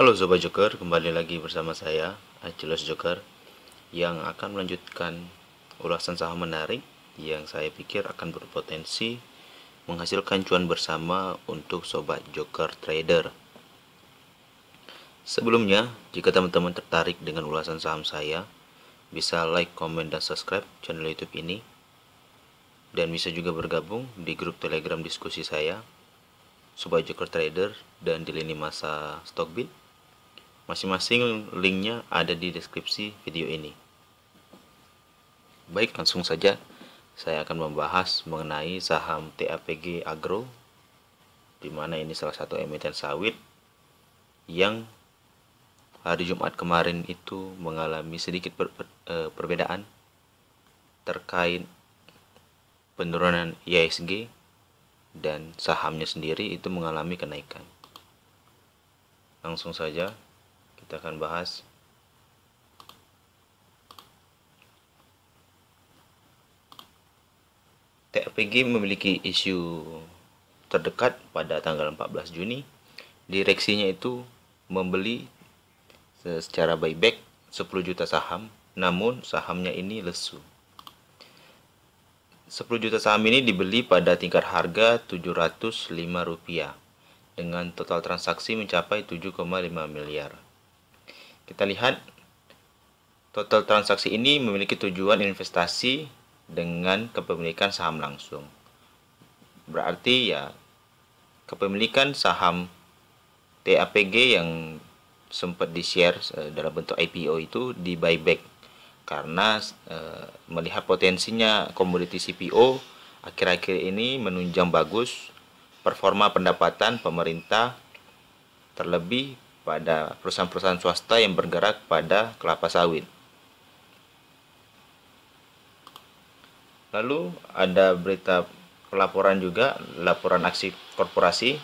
Halo Sobat Joker, kembali lagi bersama saya, Achilos Joker, yang akan melanjutkan ulasan saham menarik yang saya pikir akan berpotensi menghasilkan cuan bersama untuk Sobat Joker Trader. Sebelumnya, jika teman-teman tertarik dengan ulasan saham saya, bisa like, komen, dan subscribe channel YouTube ini, dan bisa juga bergabung di grup Telegram diskusi saya, Sobat Joker Trader, dan di lini masa Stockbit. Masing-masing linknya ada di deskripsi video ini. Baik, langsung saja saya akan membahas mengenai saham TAPG Agro, di mana ini salah satu emiten sawit yang hari Jumat kemarin itu mengalami sedikit perbedaan terkait penurunan IHSG, dan sahamnya sendiri itu mengalami kenaikan. Langsung saja kita akan bahas. TAPG memiliki isu terdekat pada tanggal 14 Juni. Direksinya itu membeli secara buyback 10 juta saham, namun sahamnya ini lesu. 10 juta saham ini dibeli pada tingkat harga Rp705 dengan total transaksi mencapai 7,5 miliar. Kita lihat total transaksi ini memiliki tujuan investasi dengan kepemilikan saham langsung. Berarti ya kepemilikan saham TAPG yang sempat di-share dalam bentuk IPO itu di buyback karena melihat potensinya komoditi CPO akhir-akhir ini menunjang bagus performa pendapatan pemerintah, terlebih pada perusahaan-perusahaan swasta yang bergerak pada kelapa sawit. Lalu ada berita pelaporan juga, laporan aksi korporasi.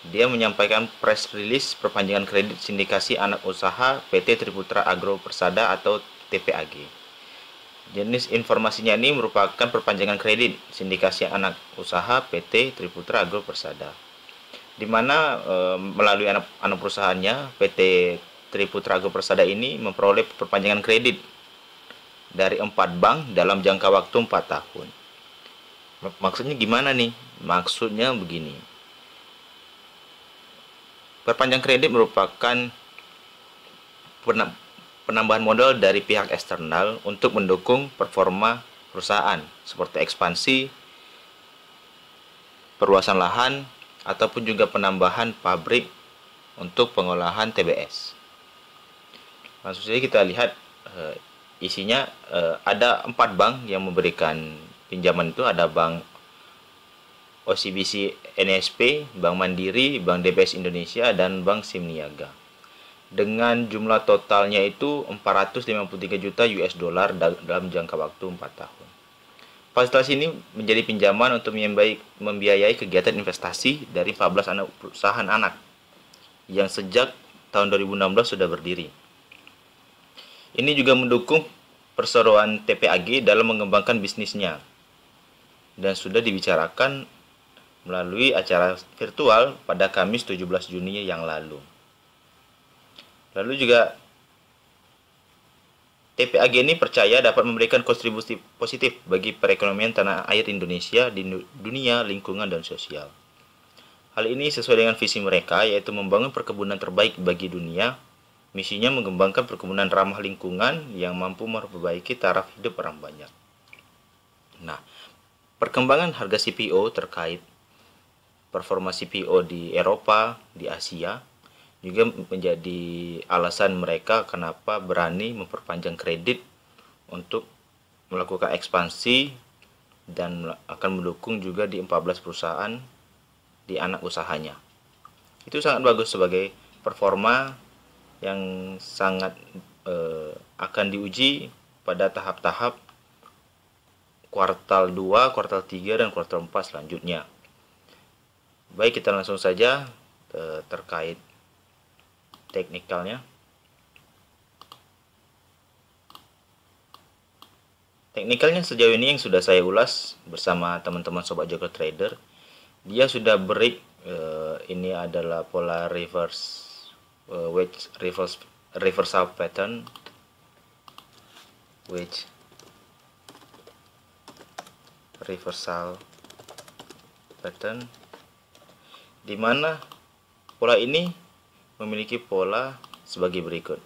Dia menyampaikan press release perpanjangan kredit sindikasi anak usaha PT Triputra Agro Persada atau TPAG. Jenis informasinya ini merupakan perpanjangan kredit sindikasi anak usaha PT Triputra Agro Persada, di mana melalui anak perusahaannya PT Triputra Agro Persada ini memperoleh perpanjangan kredit dari 4 bank dalam jangka waktu 4 tahun. Maksudnya gimana nih? Maksudnya begini. Perpanjang kredit merupakan penambahan modal dari pihak eksternal untuk mendukung performa perusahaan seperti ekspansi, perluasan lahan, ataupun juga penambahan pabrik untuk pengolahan TBS. Langsung saja kita lihat isinya. Ada 4 bank yang memberikan pinjaman itu. Ada Bank OCBC NSP, Bank Mandiri, Bank DBS Indonesia, dan Bank Simniaga. Dengan jumlah totalnya itu 453 juta US dollar dalam jangka waktu 4 tahun. Fasilitas ini menjadi pinjaman untuk membiayai kegiatan investasi dari 14 anak perusahaan anak yang sejak tahun 2016 sudah berdiri. Ini juga mendukung perseroan TPAG dalam mengembangkan bisnisnya dan sudah dibicarakan melalui acara virtual pada Kamis 17 Juni yang lalu. Lalu juga TPAG ini percaya dapat memberikan kontribusi positif bagi perekonomian tanah air Indonesia di dunia lingkungan dan sosial. Hal ini sesuai dengan visi mereka, yaitu membangun perkebunan terbaik bagi dunia. Misinya mengembangkan perkebunan ramah lingkungan yang mampu memperbaiki taraf hidup orang banyak. Nah, perkembangan harga CPO terkait performa CPO di Eropa, di Asia, juga menjadi alasan mereka kenapa berani memperpanjang kredit untuk melakukan ekspansi dan akan mendukung juga di 14 perusahaan di anak usahanya. Itu sangat bagus sebagai performa yang sangat akan diuji pada tahap-tahap kuartal 2, kuartal 3, dan kuartal 4 selanjutnya. Baik, kita langsung saja terkait teknikalnya. Teknikalnya sejauh ini yang sudah saya ulas bersama teman-teman Sobat Joker Trader, dia sudah break. Ini adalah pola reverse wedge reversal pattern, wedge reversal pattern, di mana pola ini memiliki pola sebagai berikut.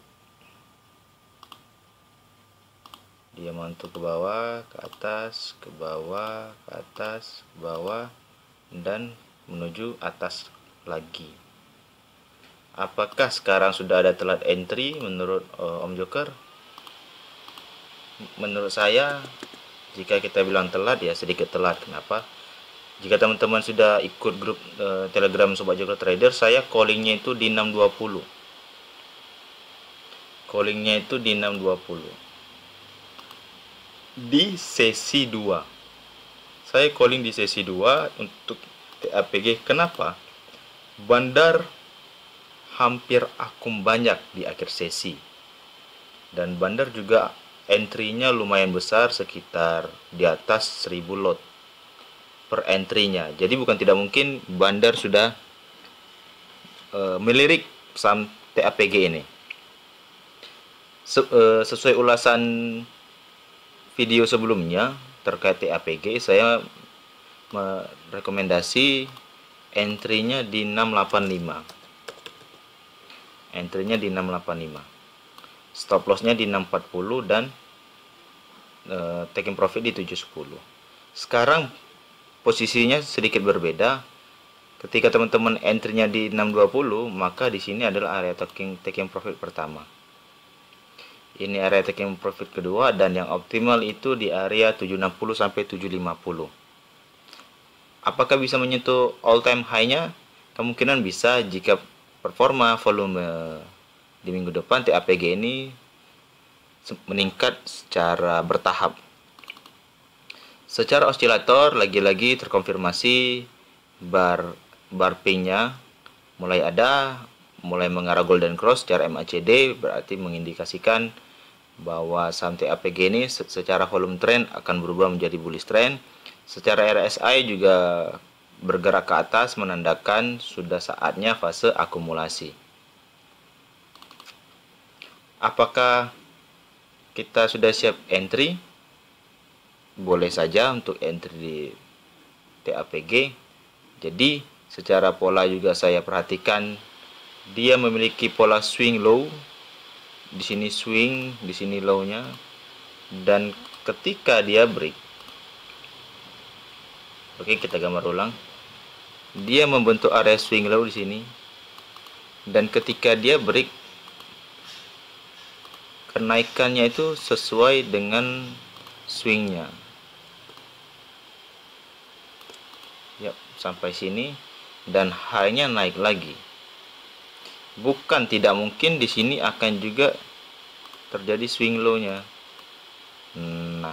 Dia mantul ke bawah, ke atas, ke bawah, ke atas, ke bawah, dan menuju atas lagi. Apakah sekarang sudah ada telat entry menurut Om Joker? Menurut saya, jika kita bilang telat, ya sedikit telat. Kenapa? Jika teman-teman sudah ikut grup Telegram Sobat Joker Trader, saya callingnya itu di 6.20. Callingnya itu di 6.20. Di sesi 2. Saya calling di sesi 2 untuk TAPG. Kenapa? Bandar hampir akum banyak di akhir sesi. Dan bandar juga entry-nya lumayan besar, sekitar di atas 1000 lot per entry-nya. Jadi bukan tidak mungkin bandar sudah melirik saham TAPG ini. Sesuai ulasan video sebelumnya terkait TAPG, saya merekomendasi entry-nya di 685. Entry-nya di 685. Stop loss-nya di 640 dan taking profit di 710. Sekarang posisinya sedikit berbeda. Ketika teman-teman entry-nya di 620, maka di sini adalah area taking profit pertama. Ini area taking profit kedua, dan yang optimal itu di area 760 sampai 750. Apakah bisa menyentuh all time high-nya? Kemungkinan bisa jika performa volume di minggu depan TAPG ini meningkat secara bertahap. Secara osilator lagi-lagi terkonfirmasi bar pink-nya mulai mengarah golden cross secara MACD, berarti mengindikasikan bahwa saham TAPG ini secara volume trend akan berubah menjadi bullish trend. Secara RSI juga bergerak ke atas, menandakan sudah saatnya fase akumulasi. Apakah kita sudah siap entry? Boleh saja untuk entry di TAPG. Jadi secara pola juga saya perhatikan dia memiliki pola swing low. Di sini swing, di sini low-nya, dan ketika dia break, oke, kita gambar ulang, dia membentuk area swing low di sini, dan ketika dia break, kenaikannya itu sesuai dengan swingnya. Yap, sampai sini, dan high-nya naik lagi. Bukan tidak mungkin di sini akan juga terjadi swing low-nya. Nah,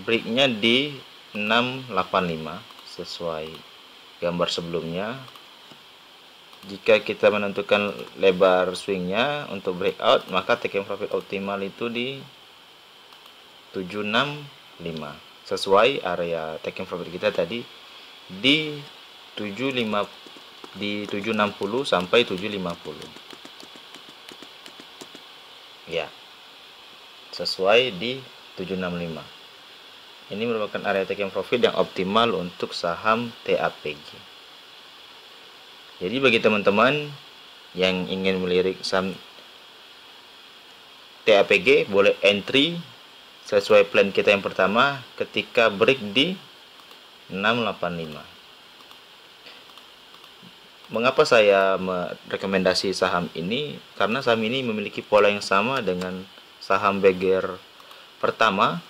break-nya di 685 sesuai gambar sebelumnya. Jika kita menentukan lebar swing-nya untuk breakout, maka taking profit optimal itu di 765 sesuai area taking profit kita tadi di 760 sampai 750. Ya, sesuai di 765. Ini merupakan area taking profit yang optimal untuk saham TAPG. Jadi bagi teman-teman yang ingin melirik saham TAPG, boleh entry sesuai plan kita yang pertama ketika break di 685. Mengapa saya merekomendasi saham ini? Karena saham ini memiliki pola yang sama dengan saham Beggar pertama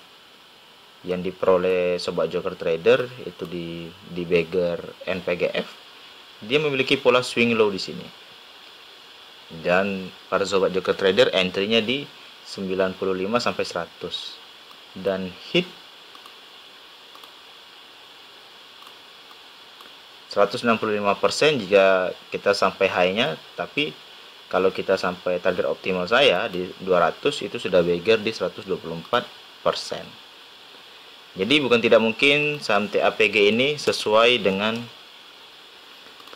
yang diperoleh Sobat Joker Trader, itu di Beggar NPGF. Dia memiliki pola swing low di sini. Dan para Sobat Joker Trader entry-nya di 95 sampai 100. Dan hit 165% jika kita sampai high-nya, tapi kalau kita sampai target optimal saya di 200, itu sudah Beggar di 124%. Jadi bukan tidak mungkin saham TAPG ini sesuai dengan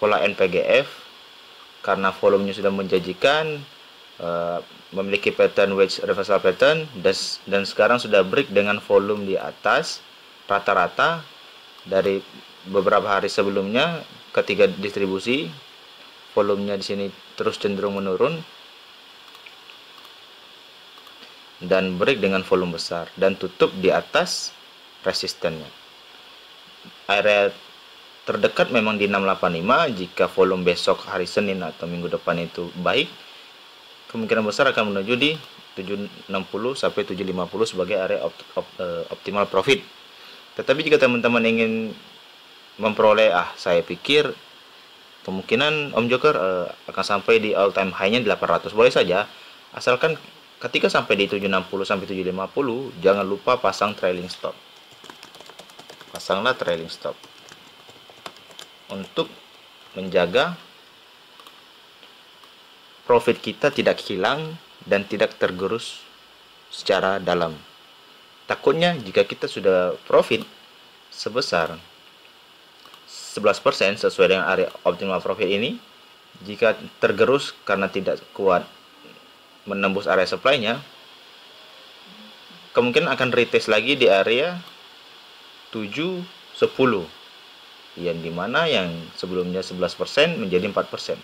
pola NPGF karena volumenya sudah menjanjikan, memiliki pattern wedge reversal pattern, dan sekarang sudah break dengan volume di atas rata-rata dari beberapa hari sebelumnya. Ketika distribusi, volumenya di sini terus cenderung menurun dan break dengan volume besar dan tutup di atas resistennya. Area terdekat memang di 685. Jika volume besok hari Senin atau minggu depan itu baik, kemungkinan besar akan menuju di 760 sampai 750 sebagai area optimal profit. Tetapi jika teman-teman ingin memperoleh, saya pikir kemungkinan Om Joker akan sampai di all time high-nya 800, boleh saja, asalkan ketika sampai di 760 sampai 750 jangan lupa pasang trailing stop. Pasanglah trailing stop untuk menjaga profit kita tidak hilang dan tidak tergerus secara dalam. Takutnya jika kita sudah profit sebesar 11% sesuai dengan area optimal profit ini, jika tergerus karena tidak kuat menembus area supply-nya, kemungkinan akan retest lagi di area 710, yang dimana yang sebelumnya 11% menjadi 4%.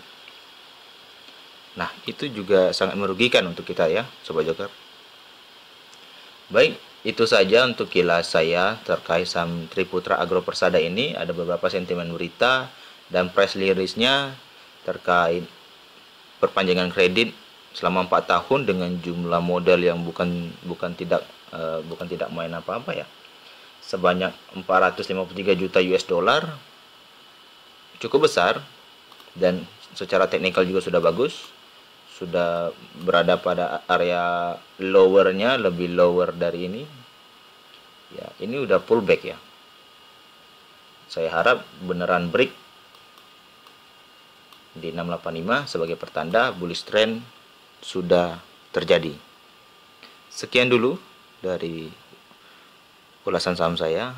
Nah, itu juga sangat merugikan untuk kita ya, Sobat Joker. Baik, itu saja untuk kilas saya terkait saham Triputra Agro Persada ini. Ada beberapa sentimen berita dan press release-nya terkait perpanjangan kredit selama 4 tahun dengan jumlah modal yang bukan tidak main apa-apa ya. Sebanyak 453 juta US dollar. Cukup besar dan secara teknikal juga sudah bagus. Sudah berada pada area lowernya, lebih lower dari ini ya. Ini udah pullback ya. Saya harap beneran break di 685 sebagai pertanda bullish trend sudah terjadi. Sekian dulu dari ulasan saham saya.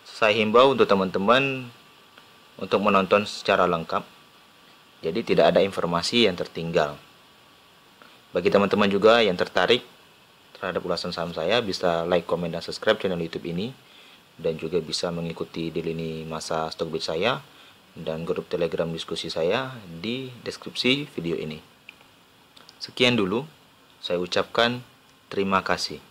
Saya himbau untuk teman-teman untuk menonton secara lengkap, jadi tidak ada informasi yang tertinggal. Bagi teman-teman juga yang tertarik terhadap ulasan saham saya, bisa like, komen, dan subscribe channel YouTube ini, dan juga bisa mengikuti di lini masa Stockbit saya dan grup Telegram diskusi saya di deskripsi video ini. Sekian dulu, saya ucapkan terima kasih.